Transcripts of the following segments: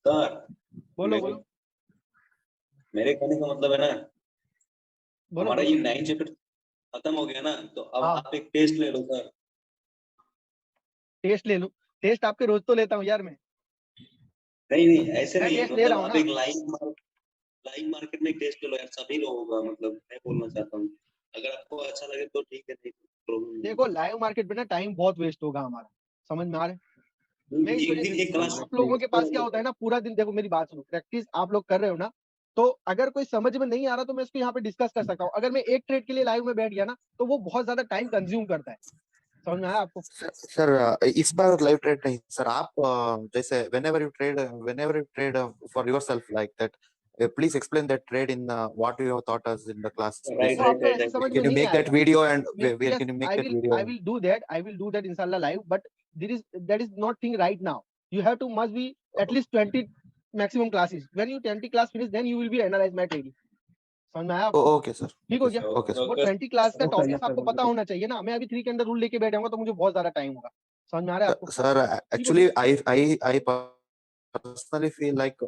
Sir बोलो बोलो मेरे कहने का मतलब है ना, बोलो हमारा बोलो। ये 9 चैप्टर खत्म हो गया ना, तो अब हाँ। आप एक टेस्ट ले लो सर। टेस्ट ले लूं? टेस्ट आपके रोज तो लेता हूँ यार मैं नहीं ऐसे मैं नहीं, टेस्ट ले मतलब रहा हूँ आप ना। एक लाइव मार्केट में एक टेस्ट ले लो यार, सभी लोगों का, मतलब मैं बोलना चाहता हूँ। अगर आपको अच्छा लगे तो ठीक है, नहीं प्रॉब्लम नहीं। देखो लाइव मार्केट में ना टाइम बहुत वेस्ट होगा हमारा, समझ में आ रहा है? मैं इस एक वजह दिन से एक क्लास आप लोगों के पास क्या होता है ना, पूरा दिन देखो मेरी बात सुनो, प्रैक्टिस आप लोग कर रहे हो ना, तो अगर कोई समझ में नहीं आ रहा तो मैं इसको यहाँ पे डिस्कस कर सकता हूँ। अगर मैं एक ट्रेड के लिए लाइव में बैठ गया ना तो वो बहुत ज्यादा टाइम कंज्यूम करता है, समझ में आया आपको? सर इस बार लाइव ट्रेड नहीं सर, आप जैसे whenever you trade for yourself like that, please explain that trade in what you have taught us in the class. Right वो राइट आपको ऐसे राइट। समझ में Can you नहीं make that आएगा। video and Yes, can you make I that will video? I will do that inshallah live, but that is not thing right now. You have to must be at least 20 maximum classes. When you 20 class finish, then you will be analyze my trading. समझ में आया आपको? Okay sir. ठीक हो गया? Okay sir. वो 20 class का topics आपको पता होना चाहिए ना। मैं अभी 3 के अंदर रूल लेके बैठा हूँ तो मुझे बहुत ज्यादा टाइम होगा, समझ में आ रहा है आपको? Sir, actually I personally feel like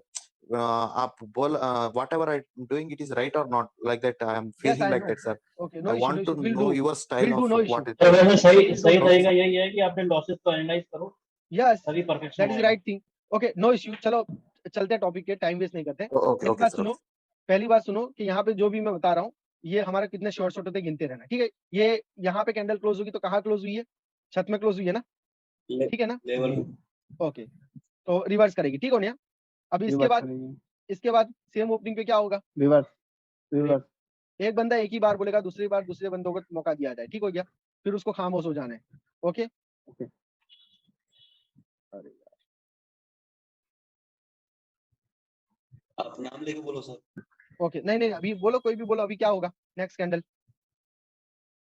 आप बोल whatever I'm doing it is right or not, like that I am Yes, feeling I like know. that sir. Okay, I no issue, no want to issue. We'll know do. your style We'll do, of no issue. what it तो वैसे सही We'll सही do. तरीका यही है कि आपने losses को एनालाइज करो, Yes, तभी परफेक्शन that is आएगा। right thing. Okay, no issue. चलो चलते हैं टॉपिक के, टाइम वेस्ट नहीं करते। Okay okay sir. पहली बात सुनो कि यहाँ पे जो भी मैं बता रहा हूँ ये हमारा कितने शॉर्ट होते गिनते रहना, ठीक है? ये यहाँ पे कैंडल क्लोज होगी तो कहाँ क्लोज हुई है? छत में क्लोज हुई है ना, ठीक है ना? लेवल ओके, तो रिवर्स करेगी, ठीक हो ना? अब इसके बाद सेम ओपनिंग पे क्या होगा? रिवर्स। एक बंदा एक ही बार बोलेगा, दूसरी बार दूसरे बंदों को मौका दिया जाए, ठीक हो गया? फिर उसको खामोश हो जाना है। ओके अरे आप नाम लेके बोलो सर। ओके, नहीं अभी बोलो, कोई भी बोलो, अभी क्या होगा? नेक्स्ट कैंडल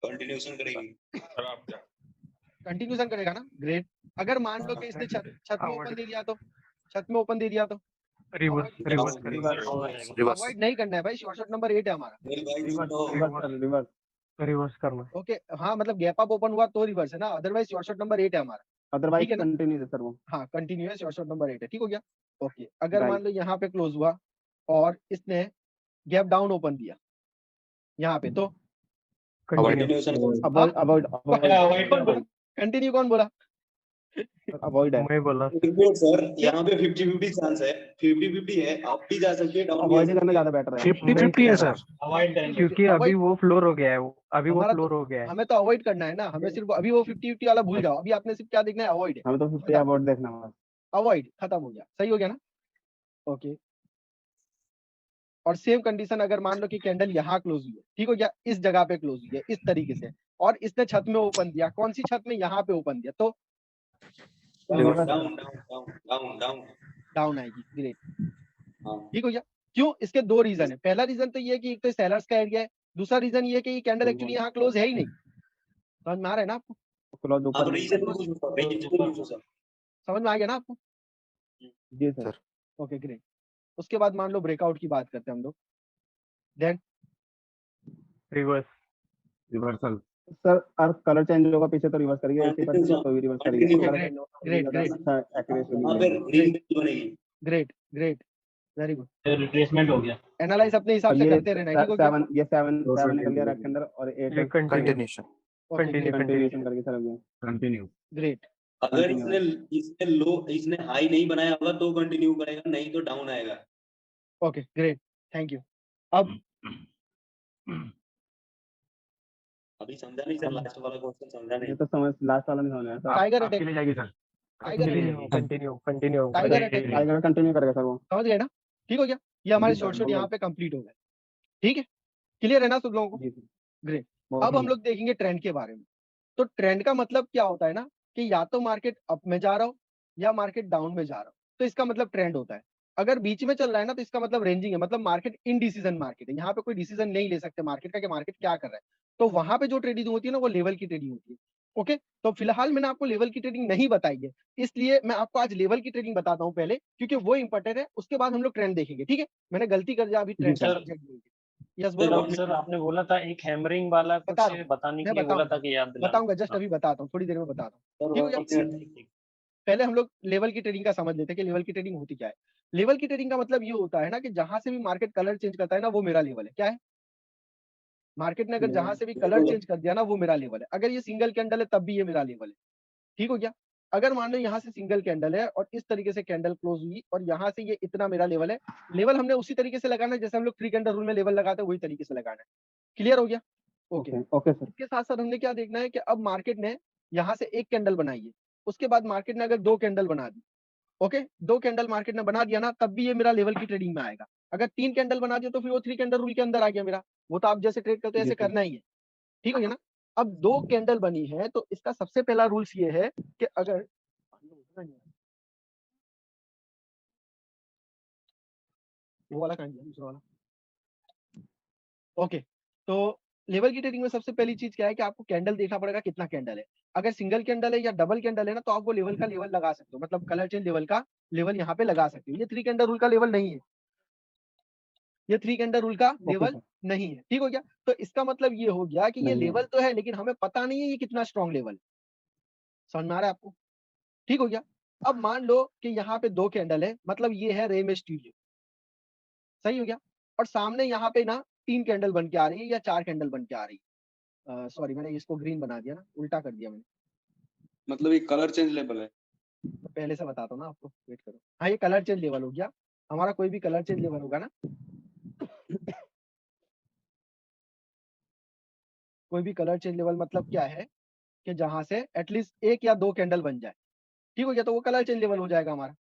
कंटिन्यूएशन करेगी। कंटिन्यूएशन करेगा ना, ग्रेट। अगर मान लो कि इसने छत में ओपन दे दिया तो, छत में ओपन दे दिया तो अवॉइड नहीं करना है भाई, शॉर्ट नंबर 8 है हमारा। रिवर्स करना। ओके हाँ, मतलब गैप अप ओपन हुआ तो रिवर्स है ना, अदरवाइज शॉर्ट नंबर 8 है हमारा, अदरवाइज ठीक है ना? कंटिन्यू है सर वो। हाँ कंटिन्यू है, शॉर्ट नंबर 8 है, ठीक हो गया? ओके, अगर Right. मान लो यहाँ पे क्लोज हुआ और इसने गैप डाउन ओपन दिया यहाँ पे, तो कंटिन्यूएशन अवॉइड कंटिन्यू कौन बोला? अवॉइड है। मैं बोला सर यहाँ पे 50-50 चांस है, 50-50 है, अप भी जा सकती है, डाउन भी अवॉइड जा करना सकती है। ज्यादा बेटर है। 50-50 है सर, अवॉइड करेंगे क्योंकि अभी वो फ्लोर हो गया है, अभी वो हमारा फ्लोर हो गया है। हमें तो अवॉइड करना है ना, हमें सिर्फ अभी वो 50-50 वाला भूल जाओ, अभी आपने सिर्फ क्या देखना है? अवॉइड है, हमें तो 50 अवॉइड देखना है। अवॉइड खत्म हो गया, सही हो गया ना? ओके, और सेम कंडीशन अगर मान लो कि कैंडल यहाँ क्लोज हुई है, ठीक हो गया? इस जगह पे क्लोज हुई है इस तरीके से, और इसने छत में ओपन दिया, कौन सी छत में? यहाँ पे ओपन दिया, तो डाउन आएगी, ग्रेट, ठीक हो गया? क्यों? इसके दो रीजन है। पहला रीजन तो ये है कि एक तो सेलर्स का एरिया है, दूसरा रीजन ये है कि ये कैंडल एक्चुअली यहाँ क्लोज है ही नहीं। समझ में आ रहा है ना आपको? क्लोज ऊपर अब रीजन पूछो सर। समझ में आ गया ना आपको? जी सर। Okay great. उसके बाद मान लो ब्रेकआउट की बात करते हैं हम लोग, देन रिवर्सल सर, अर्थ कलर चेंज होगा पीछे तो रिवर्स करिए, 80% तो भी रिवर्स करिए। ग्रेट अच्छा एक्यूरेसी बनेगी। ग्रेट वेरी गुड, रिट्रेसमेंट हो गया। एनालाइज अपने हिसाब से करते रहना, ठीक हो गया? 7 निकल गया रैक के अंदर और 8 कंटिन्यूएशन करके सर अभी कंटिन्यू। ग्रेट। अगर इसने हाई नहीं बनाया होगा तो कंटिन्यू करेगा, नहीं तो डाउन आएगा। Okay great, thank you. अब अभी समझा नहीं सर, लास्ट वाला क्वेश्चन समझा नहीं। ये तो समझ, लास्ट वाला नहीं समझ आया सर। टाइगर अटैक ले जाएगी सर, कंटिन्यू टाइगर कंटिन्यू करेगा सर वो, समझ गए ना? ठीक हो गया? ये हमारे शॉर्ट यहाँ पे कंप्लीट हो गए, ठीक है? क्लियर है ना सब लोगों को? ग्रेट। अब हम लोग देखेंगे ट्रेंड के बारे में। तो ट्रेंड का मतलब क्या होता है ना, कि या तो मार्केट अप में जा रहा हो या मार्केट डाउन में जा रहा हो, तो इसका मतलब ट्रेंड होता है। अगर बीच में चल रहा है ना तो इसका मतलब रेंजिंग है, मतलब मार्केट इनडिसीजन मार्केट है, यहाँ पे कोई डिसीजन नहीं ले सकते मार्केट का कि मार्केट क्या कर रहा है। तो वहां पे जो ट्रेडिंग होती है ना वो लेवल की ट्रेडिंग होती है। ओके, तो फिलहाल मैंने आपको लेवल की ट्रेडिंग नहीं बताई है, इसलिए मैं आपको आज लेवल की ट्रेडिंग बताता हूँ पहले, क्योंकि वो इंपॉर्टेंट है। उसके बाद हम लोग ट्रेंड देखेंगे, ठीक है? मैंने गलती कर दिया, अभी ट्रेंड यस बोलो सर आपने बोला था एक हैमरिंग वाला कुछ बताने के लिए बोला था कि याद दिलाना। बताऊंगा, जस्ट अभी बताता हूँ, थोड़ी देर में बताता हूँ, ठीक हो गया? पहले हम लोग लेवल की ट्रेडिंग का समझ लेते हैं कि लेवल की ट्रेडिंग होती क्या है। लेवल की ट्रेडिंग का मतलब ये होता है ना कि जहां से भी मार्केट कलर चेंज करता है ना, वो मेरा लेवल है। क्या है? मार्केट ने अगर जहां से भी कलर चेंज कर दिया ना, वो मेरा लेवल है। अगर ये सिंगल कैंडल है तब भी ये मेरा लेवल है। ठीक हो गया? अगर मान लो यहाँ से सिंगल कैंडल है और इस तरीके से कैंडल क्लोज हुई और यहाँ से ये इतना मेरा लेवल है। लेवल हमने उसी तरीके से लगाना है जैसे हम लोग 3 कैंडल रूल में लेवल लगाते हैं, वही तरीके से लगाना है। क्लियर हो गया? ओके। Okay sir. इसके साथ साथ हमने क्या देखना है कि अब मार्केट ने यहाँ से एक कैंडल बनाई है, उसके बाद मार्केट ने अगर 2 कैंडल बना दी, ओके, 2 कैंडल मार्केट ने बना दिया ना, तब भी ये मेरा लेवल की ट्रेडिंग में आएगा। अगर 3 कैंडल बना दिया तो फिर वो 3 कैंडल रूल के अंदर आ गया मेरा। वो तो आप जैसे ट्रेड करते हो ऐसे करना ही है। ठीक हो गया ना? अब 2 कैंडल बनी है तो इसका सबसे पहला रूल्स ये है कि अगर वो वाला कहाँ गया, दूसरा वाला। ओके, तो लेवल की ट्रेडिंग में सबसे पहली चीज क्या है कि आपको कैंडल देखना पड़ेगा कितना कैंडल है। अगर सिंगल कैंडल है या डबल कैंडल है ना, तो आप वो लेवल का लेवल लगा सकते हो, मतलब कलर चेंज लेवल का लेवल यहाँ पे लगा सकते हो। ये 3 कैंडल रूल का लेवल नहीं है, ये 3 कैंडल रूल का लेवल नहीं है। ठीक हो गया? तो इसका मतलब ये हो गया कि ये लेवल तो है लेकिन हमें पता नहीं है ये कितना स्ट्रॉन्ग लेवल है। समझ में आ रहा है आपको? ठीक हो गया? अब मान लो कि यहाँ पे 2 कैंडल है, मतलब ये है रे स्टूडियो। सही हो गया? और सामने यहाँ पे ना 3 कैंडल बन के आ रही है या 4 कैंडल बन के आ रही है। सॉरी, मैंने इसको ग्रीन बना दिया ना, उल्टा कर दिया मैंने। मतलब ये कलर चेंज लेवल है। तो पहले से बताता हूँ ना आपको, वेट करो। हाँ, ये कलर चेंज लेवल हो गया हमारा। कोई भी कलर चेंज लेवल होगा ना, कोई भी कलर चेंज लेवल मतलब क्या है कि जहां से एटलीस्ट 1 या 2 कैंडल बन जाए। ठीक हो गया? तो वो कलर चेंज लेवल हो जाएगा हमारा।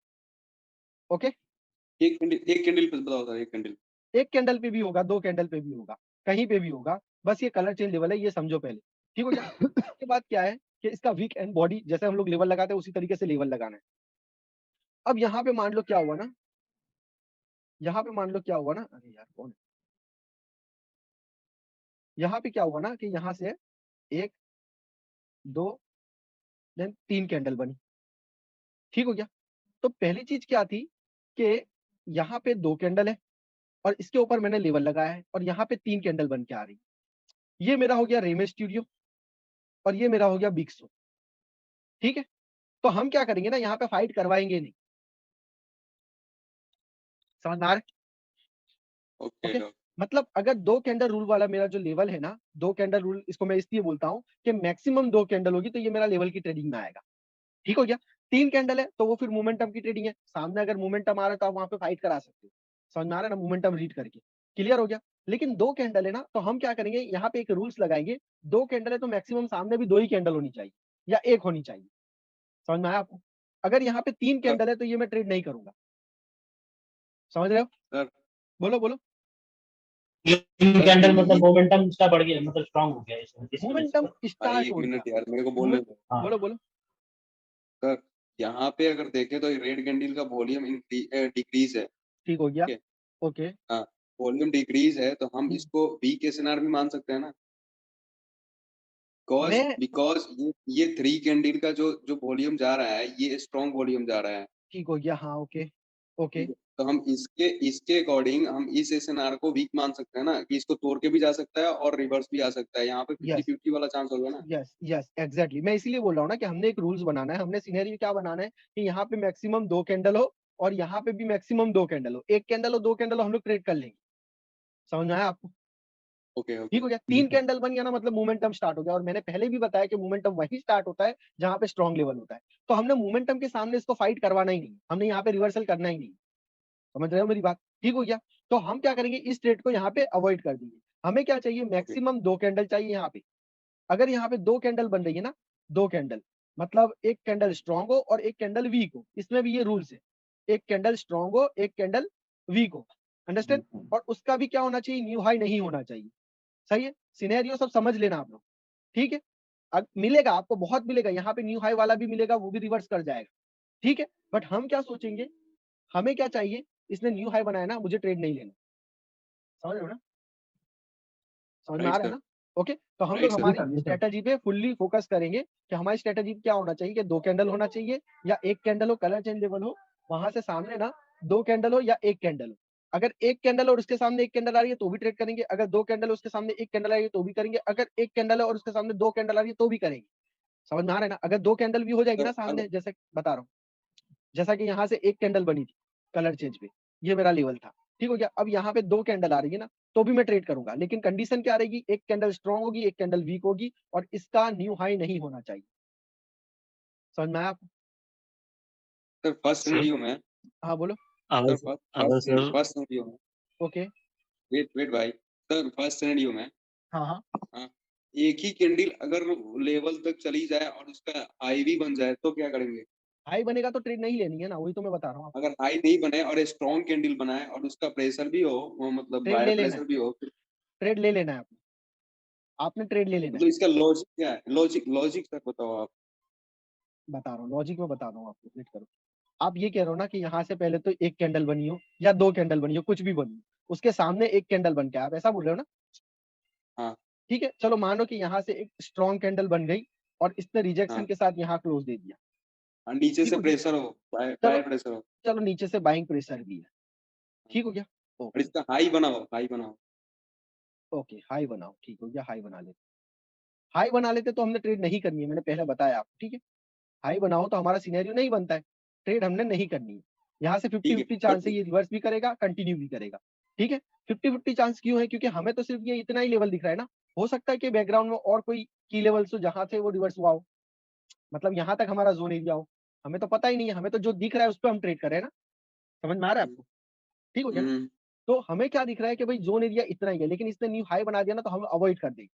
ओके, एक कैंडल पे बताओ सर, एक कैंडल। 1 कैंडल पे भी होगा, 2 कैंडल पे भी होगा, कहीं पे भी होगा, बस ये कलर चेंज लेवल है, ये समझो पहले। ठीक हो गया? उसके बाद क्या है कि इसका वीक एंड बॉडी, जैसे हम लोग लेवल लगाते हैं उसी तरीके से लेवल लगाना है। अब यहाँ पे मान लो क्या हुआ ना, यहाँ पे मान लो क्या हुआ ना, अरे यार कौन है, यहाँ पे क्या हुआ ना कि यहाँ से 1 2 देन 3 कैंडल बनी। ठीक हो गया? तो पहली चीज क्या थी कि यहाँ पे 2 कैंडल है और इसके ऊपर मैंने लेवल लगाया है और यहाँ पे 3 कैंडल बन के आ रही। ये मेरा हो गया रेमे स्टूडियो और ये मेरा हो गया बिग शो। ठीक है? तो हम क्या करेंगे ना, यहाँ पे फाइट करवाएंगे नहीं। समझ में आ रहा है? ओके। ओके, मतलब अगर 2 कैंडल रूल वाला मेरा जो लेवल है ना, 2 कैंडल रूल, इसको मैं इसलिए बोलता हूँ कि मैक्सिमम 2 कैंडल होगी तो ये मेरा लेवल की ट्रेडिंग में आएगा। ठीक हो गया? 3 कैंडल है तो वो फिर मोमेंटम की ट्रेडिंग है। सामने अगर मोमेंटम आ रहा है तो आप वहां पे फाइट करा सकते हो। समझ में आ रहा है ना? मोमेंटम रीड करके। क्लियर हो गया? लेकिन 2 कैंडल है ना, तो हम क्या करेंगे, यहाँ पे एक रूल्स लगाएंगे। 2 कैंडल है तो मैक्सिमम सामने भी 2 ही कैंडल होनी चाहिए या 1 होनी चाहिए। समझ में आया आपको? अगर यहाँ पे 3 कैंडल है तो ये मैं ट्रेड नहीं करूंगा। समझ रहे हो? सर बोलो बोलो। कैंडल मतलब मोमेंटम इसका बढ़ गया, मतलब स्ट्रांग हो गया इसमें, इस वजह से। मोमेंटम भाई स्टार्ट एक हो गया। मिनट यार, मेरे को बोलने दो। हाँ। बोलो बोलो। सर यहाँ पे अगर देखें तो रेड कैंडल का वॉल्यूम डिक्रीज है। ठीक हो गया? ठीक ओके। हाँ, वॉल्यूम डिक्रीज है तो हम इसको वीक एसएनआर भी मान सकते हैं ना। बिकॉज मैं बिकॉज ये 3 कैंडल का जो जो वॉल्यूम जा रहा है, ये स्ट्रॉन्ग वॉल्यूम जा रहा है। ठीक हो गया। हाँ, ओके ओके। तो हम इसके इसके अकॉर्डिंग हम इस एसएनआर को वीक मान सकते हैं ना, कि इसको तोड़ के भी जा सकता है और रिवर्स भी आ सकता है। यहाँ पे 50-50 वाला चांस होगा ना। यस यस एग्जैक्टली, मैं इसीलिए बोल रहा हूँ ना कि हमने एक रूल्स बनाना है। हमने सिनेरियो क्या बनाना है कि यहाँ पे मैक्सिमम 2 कैंडल हो और यहाँ पे भी मैक्सिमम 2 कैंडल हो। 1 कैंडल हो, 2 कैंडल हो, हम लोग ट्रेड कर लेंगे। समझ में आया आपको? ओके ठीक ओके। हो गया? 3 कैंडल बन गया ना, मतलब मोमेंटम स्टार्ट हो गया। और मैंने पहले भी बताया कि मोमेंटम वही स्टार्ट होता है जहां पे स्ट्रॉन्ग लेवल होता है। तो हमने मोमेंटम के सामने इसको फाइट करवाना ही नहीं, हमने यहाँ पे रिवर्सल करना ही नहीं। समझ रहे हो मेरी बात? ठीक हो गया? तो हम क्या करेंगे, इस ट्रेड को यहाँ पे अवॉइड कर देंगे। हमें क्या चाहिए, मैक्सिमम 2 कैंडल चाहिए यहाँ पे। अगर यहाँ पे 2 कैंडल बन रही है ना, 2 कैंडल मतलब 1 कैंडल स्ट्रॉन्ग हो और 1 कैंडल वीक हो। इसमें भी ये रूल्स है, 1 कैंडल स्ट्रॉन्ग हो, 1 कैंडल वीक हो। अंडरस्टैंड? और उसका भी क्या होना चाहिए, न्यू हाई नहीं होना चाहिए। सही है? सिनेरियो सब समझ लेना आप लोग। ठीक है? अब मिलेगा आपको, बहुत मिलेगा यहाँ पे, न्यू हाई वाला भी मिलेगा, वो भी रिवर्स कर जाएगा। ठीक है? बट हम क्या सोचेंगे, हमें क्या चाहिए, इसने न्यू हाई बनाया ना, मुझे ट्रेड नहीं लेना। समझ रहे हो ना? समझ में आ राइट रहा है सर। ना? ओके, तो हम राइट लोग सर। हमारी स्ट्रेटजी पे फुल्ली फोकस करेंगे कि हमारी स्ट्रेटजी क्या होना चाहिए कि 2 कैंडल होना चाहिए या 1 कैंडल हो, कलर चेंज लेवल हो, वहां से सामने ना 2 कैंडल हो या 1 कैंडल हो। अगर 1 कैंडल और उसके सामने 1 कैंडल आ रही है तो भी ट्रेड करेंगे। अगर 2 कैंडल उसके सामने 1 कैंडल आ रही है तो भी करेंगे। अगर 1 कैंडल है और उसके सामने 2 कैंडल आ रही है तो भी करेंगे। समझ में आ रहा है ना? अगर 2 कैंडल भी हो जाएगी सर ना सामने, जैसे बता रहा हूँ, जैसा कि यहाँ से एक कैंडल बनी थी कलर चेंज पे, ये मेरा लेवल था, ठीक हो गया। अब यहाँ पे 2 कैंडल आ रही है ना, तो भी मैं ट्रेड करूंगा, लेकिन कंडीशन क्या रहेगी, एक कैंडल स्ट्रॉन्ग होगी, एक कैंडल वीक होगी, और इसका न्यू हाई नहीं होना चाहिए। समझ में आया आपको? सर फर्स्ट सिनेरियो में, हाँ बोलो। अगर सर अगर सर फर्स्ट सिनेरियो में, ओके। वेट भाई, सर फर्स्ट सिनेरियो में हाँ हाँ, एक ही कैंडल अगर लेवल तक चली जाए और उसका हाई भी बन जाए तो क्या करेंगे? हाई बनेगा तो ट्रेड नहीं लेनी है ना, वही तो मैं बता रहा हूँ आपको। अगर हाई नहीं बने और स्ट्रॉन्ग कैंडल बनाए और उसका प्रेशर भी हो, वो मतलब ट्रेड बायर ले लेना प्रेशर है, भी हो, फिर ट्रेड ले लेना है आपने, आपने ट्रेड ले लेना है। मतलब इसका लॉजिक क्या है? लॉजिक सर बताओ आप। बता रहा हूँ, लॉजिक में बता रहा हूँ आपको, वेट करो। आप ये कह रहे हो ना कि यहाँ से पहले तो एक कैंडल बनी हो या 2 कैंडल बनी हो, कुछ भी बनी हो, उसके सामने एक कैंडल बन के, आप ऐसा बोल रहे हो ना? हाँ। ठीक है, चलो मान लो कि यहाँ से एक स्ट्रॉन्ग कैंडल बन गई और इसने रिजेक्शन हाँ। के साथ यहाँ क्लोज दे दिया, और नीचे ठीक से हो गया? प्रेशर हो, चलो बायर प्रेशर हो, चलो नीचे से बाइंग प्रेशर भी है, ठीक हो गया। और ओके इसका हाई बनाओ। ओके, हाई बनाओ, ठीक हो गया, हाई बना लेते। हाई बना लेते तो हमने ट्रेड नहीं करनी है, मैंने पहले बताया आपको, ठीक है। हाई बनाओ तो हमारा सिनेरियो नहीं बनता है, ट्रेड हमने नहीं करनी है। यहाँ से ठीक है 50-50 चांस बट है ये रिवर्स भी करेगा, कंटिन्यू भी करेगा, ठीक है। 50-50 चांस क्यों है? क्योंकि हमें तो सिर्फ ये इतना ही लेवल दिख रहा है ना, हो सकता है कि बैकग्राउंड में और कोई की लेवल्स हो जहां से वो रिवर्स हुआ हो, मतलब यहाँ तक हमारा जोन एरिया हो, हमें तो पता ही नहीं है, हमें तो जो दिख रहा है उस पर हम ट्रेड कर रहे हैं ना। समझ में आ रहा है आपको? ठीक हो गया ना? तो हमें क्या दिख रहा है कि भाई जोन एरिया इतना ही है, लेकिन इसने न्यू हाई बना दिया ना, तो हम अवॉइड कर देंगे,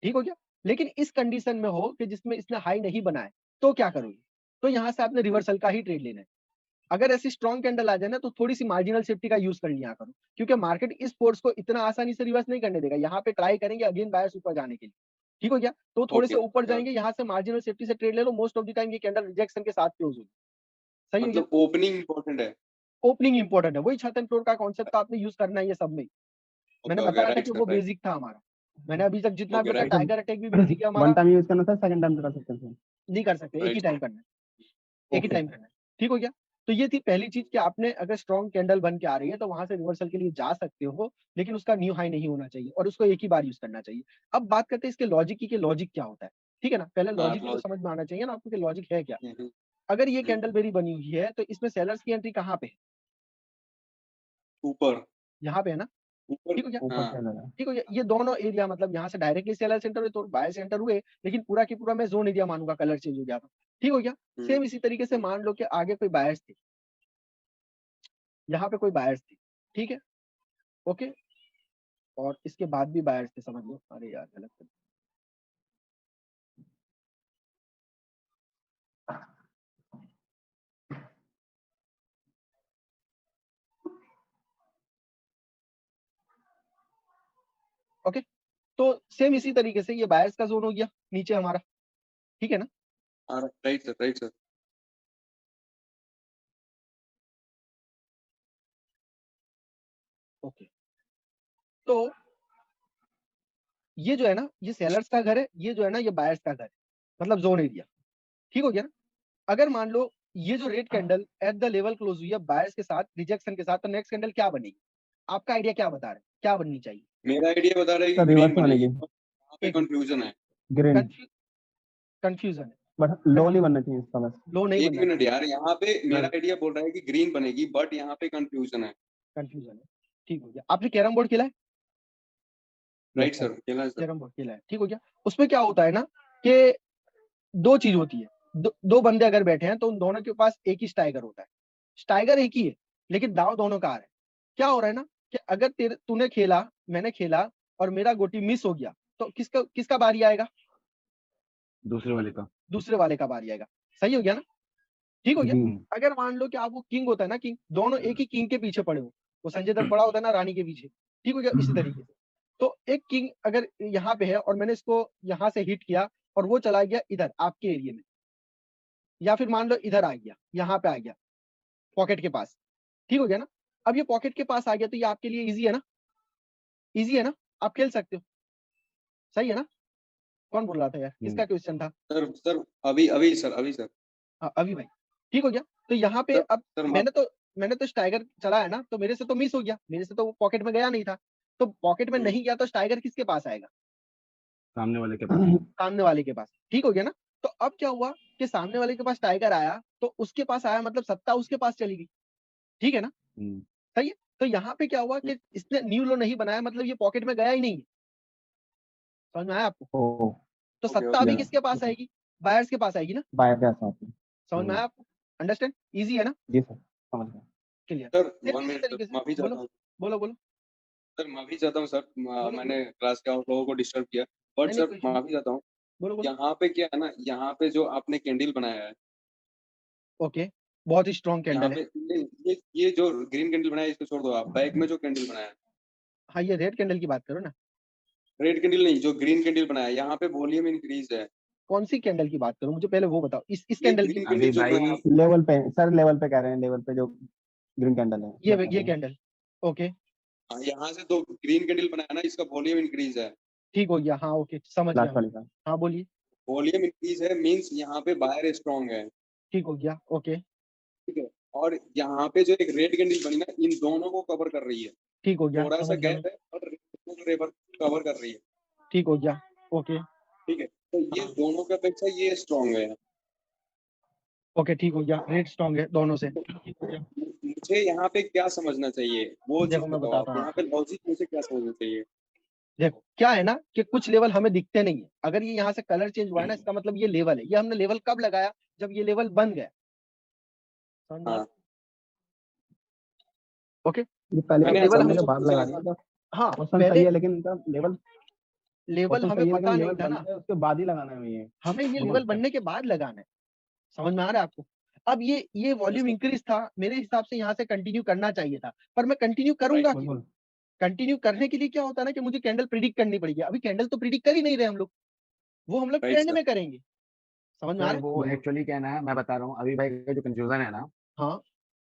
ठीक हो गया। लेकिन इस कंडीशन में हो कि जिसमें इसने हाई नहीं बनाया, तो क्या करोगे? तो यहाँ से आपने रिवर्सल का ही ट्रेड लेना है। अगर ऐसी स्ट्रॉन्ग कैंडल आ जाए ना, तो थोड़ी सी मार्जिनल सेफ्टी का यूज कर लिया करो, क्योंकि मार्केट इस फोर्स को इतना आसानी से रिवर्स नहीं करने देगा। यहाँ पे ट्राई करेंगे अगेन बायर्स ऊपर जाने के लिए, ठीक हो गया। तो थोड़े से ओके, ऊपर जाएंगे, यहाँ से मार्जिनल सेफ्टी से ट्रेड ले लो, मोस्ट ऑफ द टाइम ये कैंडल रिजेक्शन के साथ क्लोज होगी। सही हो गया। मतलब ओपनिंग इंपॉर्टेंट है। ओपनिंग इंपॉर्टेंट है, वही छत एंड फ्लोर का कॉन्सेप्ट तो आपने यूज करना है ये सब में। मैंने ओके बताया था राइट कि सर, वो राइट। बेसिक था हमारा। मैंने अभी तक जितना भी ओके बताया, राइट। टाइगर अटैक भी बेसिक है वन हमारा। टाइम यूज करना था, सेकंड टाइम कर सकते हैं। नहीं कर सकते, एक ही राइट टाइम करना है, एक ही ओके। टाइम करना है, ठीक हो गया। तो ये थी पहली चीज कि आपने अगर स्ट्रॉन्ग कैंडल बन के आ रही है तो वहां से रिवर्सल के लिए जा सकते हो, लेकिन उसका न्यू हाई नहीं होना चाहिए और उसको एक ही बार यूज करना चाहिए। अब बात करते हैं इसके लॉजिक की कि लॉजिक क्या होता है, ठीक है ना। पहले हाँ लॉजिक भी तो समझ में आना चाहिए ना आपको कि लॉजिक है क्या। हम्म, अगर ये हम्म, कैंडल मेरी बनी हुई है तो इसमें सेलर्स की एंट्री कहाँ पे है? ऊपर यहाँ पे है ना, ऊपर। ठीक हो गया। ऊपर हाँ। से लगा। ठीक हो गया, ये दोनों एरिया मतलब यहाँ से डायरेक्टली सेलर सेंटर हुए तो बायर सेंटर हुए, लेकिन पूरा की पूरा मैं जोन एरिया मानूंगा, कलर चेंज हो गया था, ठीक हो गया। सेम इसी तरीके से मान लो कि आगे कोई बायर्स थे, यहाँ पे कोई बायर्स थे, ठीक है, ओके, और इसके बाद भी बायर्स थे, समझ लो। अरे यार गलत कर दिया। ओके, तो सेम इसी तरीके से ये बायर्स का जोन हो गया नीचे हमारा, ठीक है ना। Right sir, right sir. Okay, तो ये जो है ना, ये सेलर्स का घर है, ये जो है ना ये बायर्स का घर है, मतलब जोन एरिया, ठीक हो गया ना। अगर मान लो ये जो red candle at the level close हुई है बायर्स के साथ, रिजेक्शन के साथ, तो नेक्स्ट कैंडल क्या बनेगी? आपका आइडिया क्या बता रहे हैं, क्या बननी चाहिए? मेरा आइडिया बता रहा है कि सर ग्रीन रिवर्स बनेगी, बनेगी, यहाँ पे एक कंफ्यूजन है। ग्रीन, कंफ्यूजन है, बट लो नहीं बनना चाहिए इसका बस। लो नहीं एक बनना मिनट चाहिए, यार, यहाँ पे मेरा आइडिया बोल रहा है कि ग्रीन बनेगी, बट यहाँ पे कंफ्यूजन है। कंफ्यूजन है, ठीक हो गया। आपने कैरम बोर्ड खेला है? राइट सर, खेला है सर। कैरम बोर्ड खेला है, ठीक हो गया। उसमें क्या होता है ना कि दो चीज होती है, दो बंदे अगर बैठे हैं तो उन दोनों के पास एक ही स्टाइगर होता है, स्टाइगर एक ही है, लेकिन दाव दोनों का आ रहा है। क्या हो रहा है ना कि अगर तूने खेला, मैंने खेला, और मेरा गोटी मिस हो गया, तो किसका किसका बारी आएगा? दूसरे वाले का। दूसरे वाले का बारी आएगा। सही हो गया ना, ठीक हो गया। जी अगर मान लो कि आप वो किंग होता है ना, किंग, दोनों एक ही किंग के पीछे पड़े हो, वो संजय दत्त पड़ा होता है ना रानी के पीछे, ठीक हो गया, इसी तरीके से। तो एक किंग अगर यहाँ पे है और मैंने इसको यहाँ से हिट किया और वो चला गया इधर आपके एरिया में, या फिर मान लो इधर आ गया, यहाँ पे आ गया पॉकेट के पास, ठीक हो गया ना। अब ये पॉकेट के पास आ गया तो ये आपके लिए इजी है ना, इजी है ना, आप खेल सकते हो, सही है ना। कौन बोल रहा था यार, किसका क्वेश्चन था? सर अभी अभी सर, अभी सर। हाँ अभी भाई, ठीक हो गया। तो यहाँ पे सर अब सर मैंने तो स्टाइगर चलाया ना, तो मेरे से तो मिस हो गया, मेरे से तो वो पॉकेट में गया नहीं था, तो पॉकेट में नहीं गया तो स्टाइगर किसके पास आएगा? सामने वाले के पास। सामने वाले के पास, ठीक हो गया ना। तो अब क्या हुआ कि सामने वाले के पास टाइगर आया तो उसके पास आया, मतलब सत्ता उसके पास चली गई, ठीक है ना, सही है। तो यहाँ पे क्या हुआ कि इसने न्यू लो नहीं बनाया, मतलब ये पॉकेट में गया ही नहीं है, समझ में आया आपको? ओ तो ओके सत्ता अभी ओके किसके पास आएगी? बायर्स के पास आएगी ना, बाय पे आते हैं। समझ में आया आपको? अंडरस्टैंड, इजी है ना, जी सर, समझ गया। क्लियर। सर। सेम 1 इसी मिनट सर, तरीके से माफी चाहता बोलो हूँ बोलो बोलो सर, माफी चाहता हूँ सर, बोलो मैंने बोलो। क्लास के आप लोगों को डिस्टर्ब किया, बट नहीं नहीं, सर कोई इशू नहीं, माफी चाहता हूँ। बोलो बोलो। यहाँ पे क्या है ना, यहाँ पे जो आपने कैंडल बनाया है, ओके, बहुत ही स्ट्रॉन्ग यहाँ कैंडल पे है। ये जो ग्रीन कैंडल बनाया है इसको छोड़ दो, आप बैक में जो कैंडल बनाया है, हाँ, ये रेड कैंडल की बात करो ना, रेड कैंडल नहीं, जो ग्रीन कैंडल बनाया है, यहाँ पे वॉल्यूम इंक्रीज है। कौन सी कैंडल की बात करो, मुझे पहले वो बताओ, इस ये कैंडल की, ग्रीन अभी कैंडल जो भाई बनाया है, लेवल पे सर, लेवल पे कह रहे हैं, लेवल पे जो ग्रीन कैंडल है ये कैंडल, ओके हाँ, यहाँ से तो ग्रीन कैंडल बनाया ना, इसका वॉल्यूम इंक्रीज है। ठीक हो गया, हाँ ओके समझ गया लास्ट मैं। वाली का। हाँ बोलिए, वॉल्यूम इंक्रीज है मींस यहाँ पे बायर स्ट्रॉन्ग है, ठीक हो गया, ओके ठीक है। और यहाँ पे जो एक रेड कैंडल बनी ना, इन दोनों को कवर कर रही है, ठीक हो गया, थोड़ा सा समझ गया मैं, गैप है और रेड कवर कर रही है, ठीक हो गया, ओके ठीक है। तो ये दोनों के अपेक्षा ये स्ट्रॉन्ग है। ओके, ठीक हो गया, रेड स्ट्रॉन्ग है दोनों से, ठीक हो गया। मुझे यहाँ पे क्या समझना चाहिए वो देखो चीज मैं बताओ, बताता आप हूँ यहाँ पे आपको, लॉजिक मुझे क्या समझना चाहिए। देखो क्या है ना कि कुछ लेवल हमें दिखते नहीं है, अगर ये यहाँ से कलर चेंज हुआ है ना, इसका मतलब ये लेवल है, ये हमने लेवल कब लगाया? जब ये लेवल बन गया, समझ में आ रहा हाँ, है? ओके, ये पहले अब मैंने लेवल बनने हम, के एग्जाम्पल बाद पूछा लगा है दिया सर। था। हाँ क्वेश्चन सही पहले है लेकिन इनका लेवल, लेवल क्वेश्चन हमें सही है पता लेकिन नहीं लेवल था बन ना, गया उसके बाद ही लगाना है ये। हमें ये बिल्कुल लेवल सर। बनने के बाद लगाना है, समझ में आ रहा है आपको? अब ये वॉल्यूम इंक्रीज था, मेरे हिसाब से यहाँ से कंटिन्यू करना चाहिए था, पर मैं कंटिन्यू करूंगा राइट। क्यों? बिल्कुल कंटिन्यू करने के लिए क्या होता है ना कि मुझे कैंडल प्रिडिक्ट करनी पड़ेगी, अभी कैंडल तो प्रिडिक्ट कर ही नहीं रहे हम लोग, वो हम लोग राइट ट्रेंड सर। में करेंगे, समझ में आ सर रहा है? वो एक्चुअली क्या है ना, मैं बता रहा हूँ अभी भाई का जो कंफ्यूजन है ना, हाँ,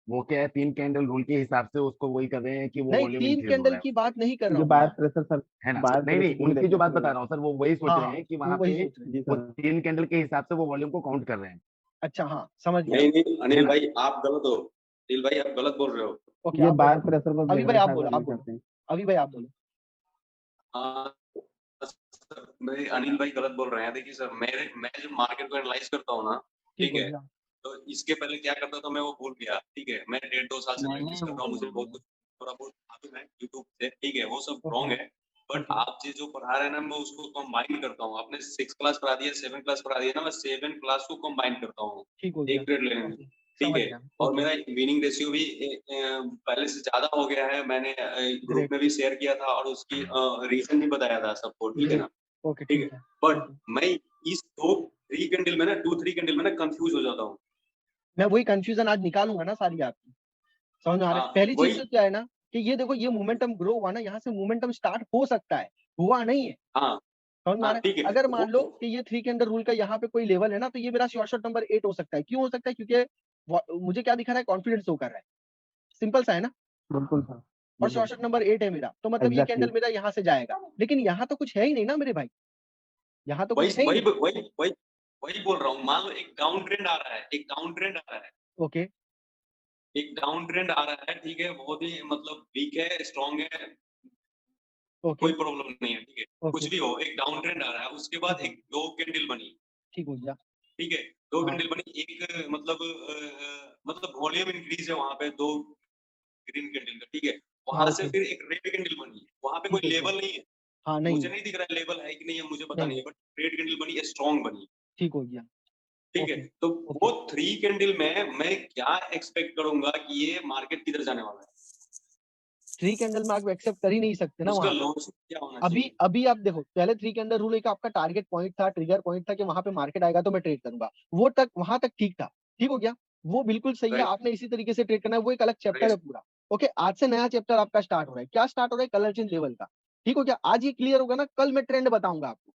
वो क्या है, 3 कैंडल रूल के हिसाब से उसको वही कर रहे हैं कि वो नहीं वॉल्यूम तीन इंक्रीज हो कैंडल रहा है, की बात नहीं कर रहा ये हूँ मैं बायर यहाँ, प्रेशर सर, है ना? बायर नहीं नहीं, प्रेशर उनकी लेते जो हैं बात सर बता वो। रहा हूँ सर, वो वही सोच हाँ रहे हाँ, हैं कि वो वहां वही पे सोच रहे हैं, जी वो सर। 3 कैंडल के हिसाब से वो वॉल्यूम को काउंट कर रहे हैं, अच्छा हाँ समझ गया, नहीं नहीं है अनिल ना? भाई आप गलत हो, अनिल भाई आप गलत बोल रहे हो। ओके ये आप बायर बोलो, प्रेशर को अभी देख भाई रहे हैं आप शायद बोलो, सर आप मेरे बोलो, ख्याल से। अभी भाई आप बोलो, हाँ सर, मैं अनिल भाई गलत बोल रहे हैं। देखिए सर, मैं जब मार्केट को एनालाइज करता हूँ ना, ठीक ठीक हो है, गया, तो इसके पहले क्या करता था मैं वो भूल गया, ठीक है। मैं 1.5-2 साल से प्रैक्टिस कर रहा हूँ, मुझे बहुत कुछ थोड़ा बहुत मालूम है यूट्यूब से, ठीक है, वो सब ओके रॉन्ग है। बट ओके, आप जो पढ़ा रहे हैं ना, मैं उसको कंबाइन करता हूँ। आपने 6 क्लास पढ़ा दिया, 7 क्लास पढ़ा दिया ना, मैं 7 क्लास को कंबाइन करता हूँ ठीक हो गया, एक ट्रेड लेने में, ओके ठीक समझ है। गया, और ओके मेरा विनिंग रेशियो भी पहले से ज्यादा हो गया है। मैंने ग्रुप ग्रेट में भी शेयर किया था और उसकी रीजन भी बताया था सबको, ठीक है ग्रेट, ना, ओके ठीक है। ठीक है, बट ओके, मैं इस दो थ्री कैंडल में ना, 2-3 कैंडल में ना कंफ्यूज हो जाता हूँ। मैं वही कंफ्यूजन आज निकालूंगा ना सारी आपकी, समझ में आ रहा है? हाँ पहली चीज वही, तो क्या है ना कि ये देखो ये मोमेंटम ग्रो हुआ ना, यहाँ से मोमेंटम स्टार्ट हो सकता है, हुआ नहीं है, हाँ समझ में आ हाँ, रहा है? ठीक है अगर मान लो वो, कि ये 3 कैंडल रूल का यहाँ पे कोई लेवल है ना, तो ये मेरा शॉर्ट नंबर 8 हो सकता है, क्यों हो सकता है? क्योंकि मुझे क्या दिखा रहा है, कॉन्फिडेंस शो कर रहा है, सिंपल सा है ना, बिल्कुल सर, और बिल्कुल शॉर्ट नंबर 8 है मेरा, तो मतलब ये एग्जैक्टली। कैंडल मेरा यहाँ से जाएगा, लेकिन यहाँ तो कुछ है ही नहीं ना मेरे भाई, यहाँ तो वही कुछ है ही वही नहीं, वही वही वही बोल रहा हूँ। मान लो एक डाउन ट्रेंड आ रहा है, एक डाउन ट्रेंड आ रहा है, ओके एक डाउन ट्रेंड आ रहा है, ठीक है, बहुत ही मतलब वीक है, स्ट्रांग है, ओके कोई प्रॉब्लम नहीं है, ठीक है। कुछ ओके भी हो, एक डाउन ट्रेंड आ रहा है, उसके बाद ठीक है, एक दो कैंडल बनी, ठीक हो गया, ठीक है, दो हाँ कैंडल बनी, एक मतलब वॉल्यूम इंक्रीज है वहां पे, दो ग्रीन कैंडल का, ठीक है। हाँ वहां से ओके फिर एक रेड कैंडल बनी, वहां पे ठीक कोई हो गया, लेवल नहीं है, हाँ नहीं मुझे है, नहीं दिख रहा है लेवल है कि नहीं है, मुझे पता नहीं नहीं है, है, बट रेड कैंडल बनी, स्ट्रांग बनी, ठीक हो गया, ठीक है। ओके तो ओके, वो 3 कैंडल में मैं क्या एक्सपेक्ट करूंगा कि ये मार्केट किधर जाने वाला है, 3 कैंडल में आप एक्सेप्ट कर ही नहीं सकते ना उसका वहां पे, लॉजिक क्या होना अभी चाहिए। अभी आप देखो, पहले 3 कैंडल रूल एक आपका टारगेट पॉइंट था, ट्रिगर पॉइंट था कि वहां पे मार्केट आएगा तो मैं ट्रेड करूंगा, वो तक वहां तक ठीक था, ठीक हो गया, वो बिल्कुल सही है, राइट आपने इसी तरीके से ट्रेड करना है, वो एक अलग चैप्टर है राइट पूरा, ओके। आज से नया चैप्टर आपका स्टार्ट हो रहा है, क्या स्टार्ट हो रहा है? कलर चेंज लेवल का, ठीक हो गया, आज ये क्लियर होगा ना, कल मैं ट्रेंड बताऊंगा आपको,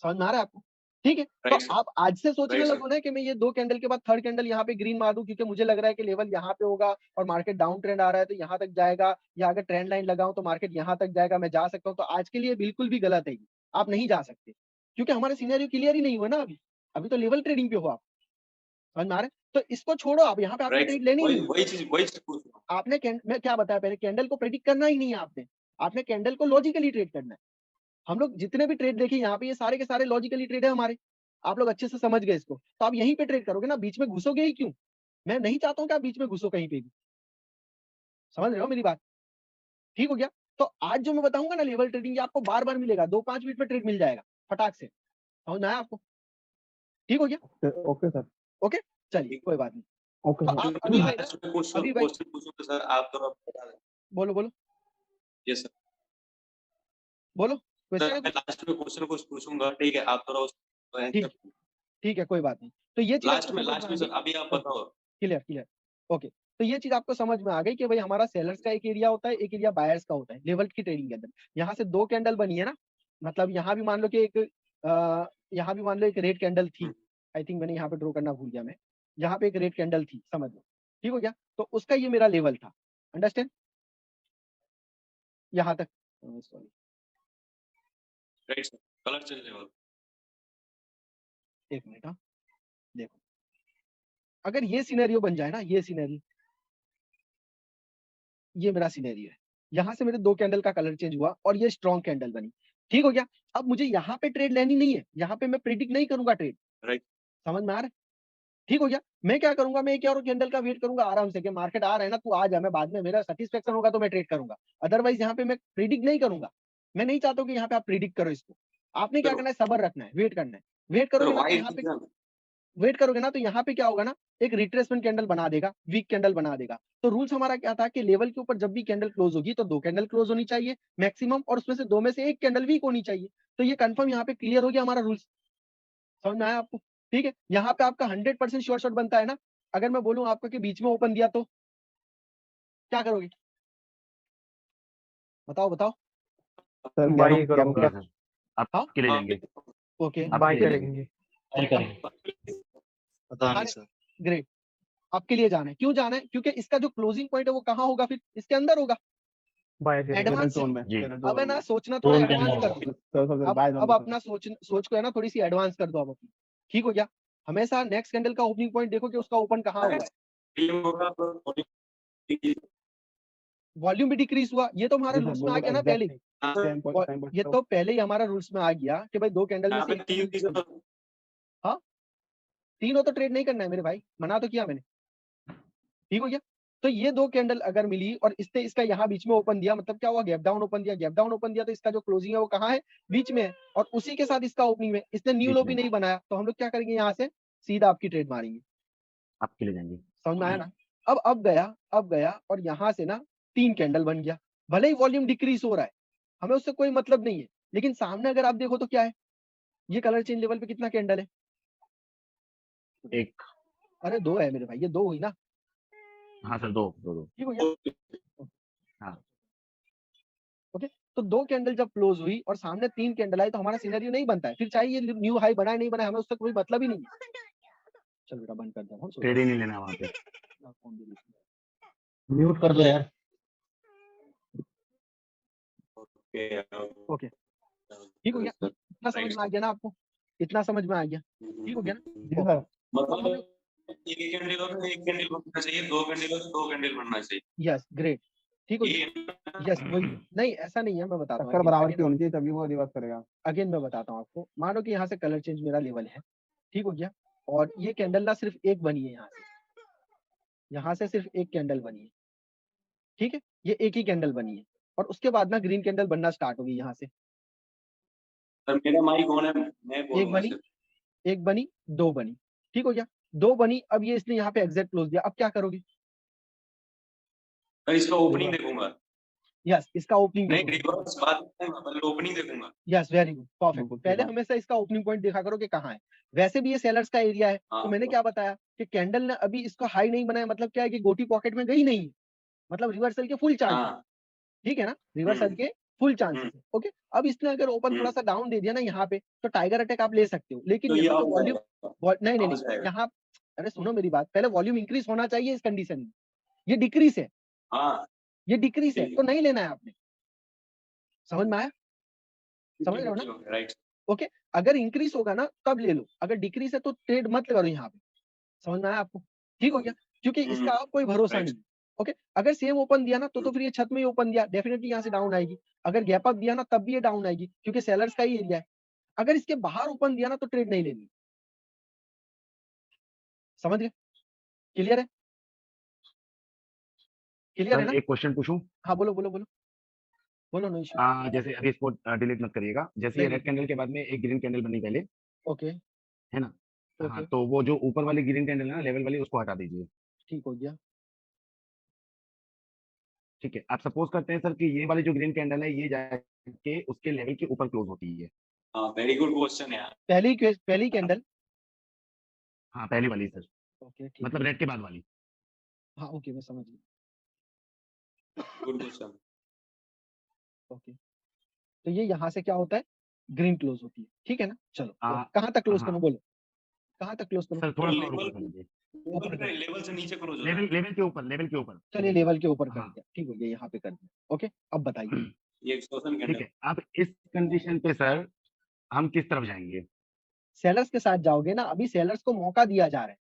समझ में आ रहा है आपको? ठीक है, तो राइट सर, आप आज से सोचने राइट सर। लगो ना कि मैं ये 2 कैंडल के बाद थर्ड कैंडल यहाँ पे ग्रीन मार दूं, क्योंकि मुझे लग रहा है कि लेवल यहाँ पे होगा और मार्केट डाउन ट्रेंड आ रहा है तो यहाँ तक जाएगा, या अगर ट्रेंड लाइन लगाऊं तो मार्केट यहाँ तक जाएगा, मैं जा सकता हूँ, तो आज के लिए बिल्कुल भी गलत है ये, आप नहीं जा सकते, क्योंकि हमारा सिनेरियो क्लियर ही नहीं हुआ ना अभी, अभी तो लेवल ट्रेडिंग पे हो आप, समझ में आ रहा है? तो इसको छोड़ो, आप यहाँ पे आपने राइट, ट्रेड लेनी वही नहीं है, वही चीज पूछ रहा हूँ। आपने मैं क्या बताया पहले, कैंडल को प्रेडिक्ट करना ही नहीं है आपने, आपने कैंडल को लॉजिकली ट्रेड करना है, हम लोग जितने भी ट्रेड देखे यहाँ पे ये सारे के सारे लॉजिकली ट्रेड है हमारे, आप लोग अच्छे से समझ गए इसको, तो आप यहीं पे ट्रेड करोगे ना, बीच में घुसोगे ही क्यों? मैं नहीं चाहता हूँ कि आप बीच में घुसो कहीं पे भी, समझ रहे हो मेरी बात? ठीक हो गया? तो आज जो मैं बताऊंगा ना लेवल ट्रेडिंग, ये आपको बार बार मिलेगा, 2-5 मिनट में ट्रेड मिल जाएगा फटाक से, समझ में आया आपको? ठीक हो गया? Okay sir. ओके, चलिए कोई बात नहीं। ओके तो सर। आप अभी भाई लास्ट में कुछ अभी भाई क्वेश्चन पूछूंगा सर, आप थोड़ा बता दें। बोलो बोलो यस सर। बोलो सर क्वेश्चन है मैं कुछ? लास्ट में क्वेश्चन कुछ पूछूंगा, ठीक है, आप थोड़ा उसको ठीक आंसर। ठीक है, कोई बात नहीं। तो ये चीज आपको समझ में लास्ट आ में गई? सर, अभी आप बताओ। Clear clear, okay. तो ये चीज आपको समझ में आ गई कि भाई हमारा सेलर्स का एक एरिया होता है, एक एरिया बायर्स का होता है लेवल की ट्रेडिंग के अंदर। यहाँ से 2 कैंडल बनी है ना, मतलब यहाँ भी मान लो कि एक यहाँ भी मान लो एक रेड कैंडल थी, आई थिंक मैंने यहाँ पे ड्रॉ करना भूल गया मैं, यहाँ पे एक रेड कैंडल थी, समझ लो, ठीक हो गया? तो उसका ये मेरा लेवल था, अंडरस्टैंड यहाँ तक? Sorry, right sir, colour change level. एक मिनट, हाँ देखो, अगर ये सिनेरियो बन जाए ना, ये सिनेरियो, ये मेरा सिनेरियो है, यहाँ से मेरे 2 कैंडल का कलर चेंज हुआ और ये स्ट्रॉन्ग कैंडल बनी, ठीक हो गया? अब मुझे यहाँ पे ट्रेड लेनी नहीं है, यहाँ पे मैं प्रिडिक्ट नहीं करूंगा ट्रेड, राइट। समझ में आ रहा है? ठीक हो गया? मैं क्या करूंगा, मैं एक और कैंडल का वेट करूंगा आराम से कि मार्केट आ रहा है ना, तू आ जा, मैं बाद में मेरा सेटिस्फेक्शन होगा तो मैं ट्रेड करूंगा, अदरवाइज यहाँ पे मैं प्रिडिक्ट नहीं करूंगा। मैं नहीं चाहता हूँ कि यहाँ पे आप प्रिडिक्ट करो इसको, आपने क्या करना है, सबर रखना है, वेट करना है। वेट करोगे ना तो यहाँ पे वेट करोगे ना तो यहाँ पे क्या होगा ना, एक रिट्रेसमेंट कैंडल बना देगा, वीक कैंडल बना देगा। तो रूल्स हमारा क्या था कि लेवल के ऊपर जब भी कैंडल क्लोज होगी तो 2 कैंडल क्लोज होनी चाहिए मैक्सिमम, और उसमें से 2 में से 1 कैंडल वीक होनी चाहिए। तो ये कंफर्म यहाँ पे क्लियर हो गया हमारा रूल्स, समझ में आया आपको? ठीक है, यहाँ पे आपका 100% श्योर शॉट बनता है ना। अगर मैं बोलूं आपको कि बीच में ओपन दिया तो क्या करोगे? बताओ बताओ। सर बाई गैप करोगे गैप सर, आप हाँ के ले लेंगे, ओके, आप बाई के ले करेंगे। लेंगे। बाई करेंगे। पता नहीं सर। ग्रेट, आपके लिए जाना है, क्यों जाना है? क्योंकि इसका जो क्लोजिंग पॉइंट है वो कहाँ होगा, फिर इसके अंदर होगा, बाय करेंगे। एडवांस। जोन में जी। अब है ना सोचना थोड़ा जोन के एडवांस अंदर कर होगा। दो, सर बाय जोन अब में सर। अपना सोच को है ना थोड़ी सी एडवांस कर दो अब अपनी, ठीक हो गया? हमेशा नेक्स्ट कैंडल का ओपनिंग पॉइंट देखो कि उसका ओपन कहाँ हुआ है, वॉल्यूम भी डिक्रीज हुआ, ये तो हमारे जी सर रूल्स में आ बोलिए गया ना पहले ही। टाइम और ये तो पहले ही हमारा रूल्स में आ गया कि भाई 2 कैंडल में से एक कैंडल, हाँ 3 हो तो ट्रेड नहीं करना है मेरे भाई, मना तो किया मैंने, ठीक हो गया? तो ये 2 कैंडल अगर मिली और इसने इसका यहाँ बीच में ओपन दिया, मतलब क्या हुआ, गैप डाउन ओपन दिया, गैप डाउन ओपन दिया तो इसका जो क्लोजिंग है वो कहाँ है, बीच में है, और उसी के साथ इसका ओपनिंग में, इसने न्यू बीच लो में भी नहीं बनाया, तो हम लोग क्या करेंगे, यहाँ से सीधा आपकी ट्रेड मारेंगे, आप के ले जाएंगे। समझ में आया ना? अब गया और यहाँ से ना 3 कैंडल बन गया, भले ही वॉल्यूम डिक्रीज हो रहा है, हमें उससे कोई मतलब नहीं है, लेकिन सामने अगर आप देखो तो क्या है, ये कलर चेंज लेवल पे कितना कैंडल है, एक, अरे 2 है मेरे भाई, ये 2 हुई ना, हाँ सर, दो दो दो। ठीक हो गया? हाँ। ओके, तो 2 कैंडल जब क्लोज हुई और सामने 3 कैंडल आई तो हमारा सिनेरियो नहीं बनता है, फिर चाहे ये न्यू हाई बनाए नहीं बनाए, हमें उससे कोई मतलब ही नहीं है। चल बेटा बंद कर दो, ट्रेड ही नहीं लेना वहाँ पे। म्यूट कर दो यार। ओके, ठीक हो गया? इतना समझ में आ गया ना आपको? इतना समझ में आ गया, ठीक हो गया ना? जी सर। मतलब एक कैंडल हो तो एक कैंडल बनना चाहिए, 2 कैंडल हो तो 2 कैंडल बनना चाहिए। यस ग्रेट, ठीक हो गया? यस वही नहीं, ऐसा नहीं है, मैं बताता टक्कर हूँ बराबर की होनी चाहिए तभी वो रिवर्स करेगा। अगेन मैं बताता हूँ आपको। मानो कि यहाँ से कलर चेंज मेरा लेवल है, ठीक हो गया? और ये कैंडल ना सिर्फ एक बनी है, यहाँ से सिर्फ एक कैंडल बनी है, ठीक है? ये एक ही कैंडल बनी है और उसके बाद ना ग्रीन कैंडल बनना स्टार्ट होगी यहाँ से, सर मेरा माइक ऑन है, मैं एक बोलूंगा बनी, सिर्फ। एक बनी, 2 बनी, ठीक हो गया? 2 बनी, अब ये इसने यहाँ पे एग्जिट क्लोज दिया, अब क्या करोगे? सर इसका ओपनिंग देखूंगा। यस इसका ओपनिंग नहीं देखो, रिवर्स बात नहीं, पहले ओपनिंग देखूंगा। यस वेरी गुड परफेक्ट, बिल्कुल सही पहले बात। हमेशा इसका ओपनिंग पॉइंट देखा करो कि कहाँ है। वैसे भी ये सेलर्स का एरिया है, हाँ, तो मैंने क्या बताया कि कैंडल ने अभी इसका हाई नहीं बनाया, मतलब क्या है कि गोटी पॉकेट में गई नहीं है, मतलब रिवर्सल के फुल चांसेस, हाँ, ठीक है ना? रिवर्सल के फुल चांसेस है, ओके? अब इसने अगर ओपन थोड़ा सा डाउन दे दिया ना यहाँ पे, तो टाइगर अटैक आप ले सकते हो, लेकिन तो ये यहाँ पे अब वॉल्यूम नहीं नहीं अब नहीं, जाएगा। यहाँ अरे सुनो मेरी बात, पहले वॉल्यूम इंक्रीज होना चाहिए इस कंडीशन में, ये डिक्रीज है, हाँ, ये डिक्रीज है, ठीक तो नहीं लेना है आपने, समझ में आया? समझ रहे हो ना? है, राइट। ओके, अगर इंक्रीज होगा ना तब ले लो, अगर डिक्रीज है तो ट्रेड मत करो यहाँ पे, समझ में आया आपको? ठीक हो गया? क्योंकि इसका कोई भरोसा राइट। नहीं है, ओके? अगर सेम ओपन दिया ना तो फिर ये छत में ही ओपन दिया, डेफिनेटली यहाँ से डाउन आएगी, अगर गैप अप दिया ना तब भी ये डाउन आएगी, क्योंकि सेलर्स का ही एरिया है। अगर इसके बाहर ओपन दिया ना तो ट्रेड नहीं लेनी, समझ गए? क्लियर है? क्लियर है सर ना? एक क्वेश्चन पूछूं? हाँ बोलो बोलो बोलो बोलो, नो इश्यू। जैसे अभी इसको डिलीट मत करिएगा, जैसे नहीं रेड कैंडल के बाद में एक ग्रीन कैंडल बनी पहले, ओके है ना? हाँ, ओके तो वो जो ऊपर वाली ग्रीन कैंडल है ना, लेवल वाली, उसको हटा दीजिए। ठीक हो गया। ठीक है, आप सपोज करते हैं सर कि ये वाली जो ग्रीन कैंडल है ये जाके उसके लेवल के ऊपर क्लोज होती है। हाँ, वेरी गुड क्वेश्चन यार। पहली कैंडल, हाँ, पहली वाली सर, ओके ठीक मतलब है। रेड के बाद वाली। हाँ ओके मैं समझ गया। Good question. ओके तो ये यहाँ से क्या होता है, ग्रीन क्लोज होती है, ठीक है ना? चलो आ, कहाँ तक क्लोज हाँ करूँ, बोलो कहाँ तक क्लोज करूँ? सर, थोड़ा सा और लेवल ऊपर कर दीजिए। ऊपर कर, लेवल से नीचे क्लोज हो लेवल जाए। लेवल के ऊपर, लेवल के ऊपर। चलिए लेवल के ऊपर कर हाँ। दिया, ठीक हो गया, यहाँ पे कर दिया। ओके अब बताइए। ये एक्सटॉर्शन ठीक कैंडल। है, अब इस कंडीशन पे सर हम किस तरफ जाएंगे? सेलर्स के साथ जाओगे ना, अभी सेलर्स को मौका दिया जा रहा है,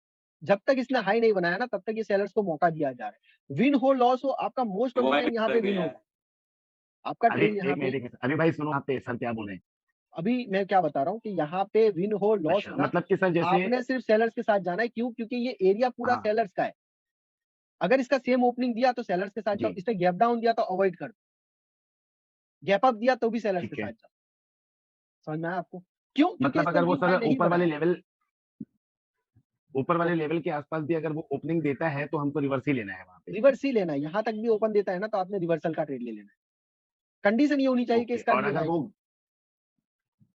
जब तक इसने हाई नहीं बनाया ना तब तक ये सेलर्स को मौका दिया जा रहा है। विन हो लॉस हो, आपका मोस्ट ऑफ द टाइम यहाँ पे विन होगा, आपका अरे ट्रेड यहाँ एक पे। मिनट, अभी भाई सुनो, आप पे सर क्या बोल रहे हैं? अभी मैं क्या बता रहा हूँ कि यहाँ पे विन हो लॉस अच्छा, हो ना, मतलब कि सर जैसे, आपने सिर्फ सेलर्स के साथ जाना है। क्यों? क्योंकि ये एरिया पूरा हाँ सेलर्स का है। अगर इसका सेम ओपनिंग दिया तो सेलर्स के साथ जाओ, जी, इसने गैप डाउन दिया तो अवॉइड कर दो, गैप अप दिया तो भी सेलर्स के ठीक है। साथ जाओ। समझ में आया आपको? क्यों? क्योंकि मतलब इसने अगर वो विन हाई सर नहीं बनाया। ऊपर वाले ओके लेवल के आसपास भी अगर वो ओपनिंग देता है तो हमको रिवर्स ही लेना है वहां पे। रिवर्स ही लेना है, यहाँ तक भी ओपन देता है ना तो आपने रिवर्सल का ट्रेड ले लेना है। कंडीशन ये होनी चाहिए कि ओके, इसका और अगर वो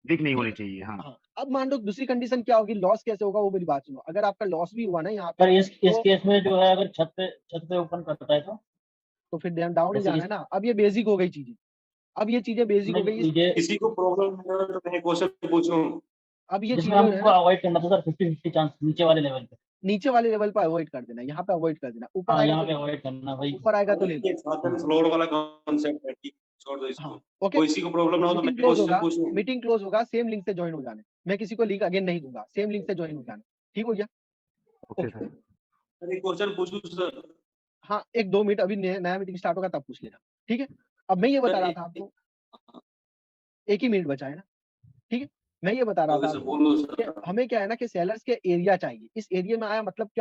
वीक नहीं होनी ठीक चाहिए, हाँ। है। हाँ अब मान लो दूसरी कंडीशन क्या होगी, लॉस कैसे होगा वो मेरी बात सुनो। अगर आपका लॉस भी हुआ ना यहाँ पे, पर इस तो केस में जो है, अगर छत पे ओपन करता है तो फिर डाउन ही जैसे जाना है ना। अब ये बेसिक हो गई चीजें, अब ये चीजें बेसिक हो गई। ये किसी को प्रॉब्लम है तो मैं क्वेश्चन पूछूं? अब ये जिसमें चीजें है हमको ना, अवॉइड करना था सर, 50-50 चांस नीचे वाले लेवल पे। नीचे वाले लेवल पे अवॉइड कर देना, यहाँ पे अवॉइड कर देना। ऊपर हाँ, आएगा यहाँ तो पे ले लो, अवॉइड करना भाई। ऊपर आएगा तो ले लो। ये शॉर्ट एंड हाँ फ्लोर वाला कॉन्सेप्ट है, ठीक, छोड़ दो इसको। हाँ ओके कोई किसी को प्रॉब्लम ना हो तो मैं मीटिंग क्लोज क्वेश्चन होगा, पूछूं? मीटिंग क्लोज होगा, सेम लिंक से ज्वाइन हो जाना। मैं किसी को लिंक अगेन नहीं दूंगा, सेम लिंक से ज्वाइन हो जाना। ठीक हो गया? Okay okay sir. अरे क्वेश्चन पूछूं सर? हाँ एक दो मिनट, अभी नया मीटिंग स्टार्ट होगा तब पूछ लेना, ठीक है? अब मैं ये सर बता रहा था आपको, एक ही मिनट बचा है ना, ठीक है? मैं ये बता रहा था सर आपको बोलो कि सर। हमें क्या है ना कि सेलर्स के एरिया चाहिए। इस एरिया में आया मतलब क्या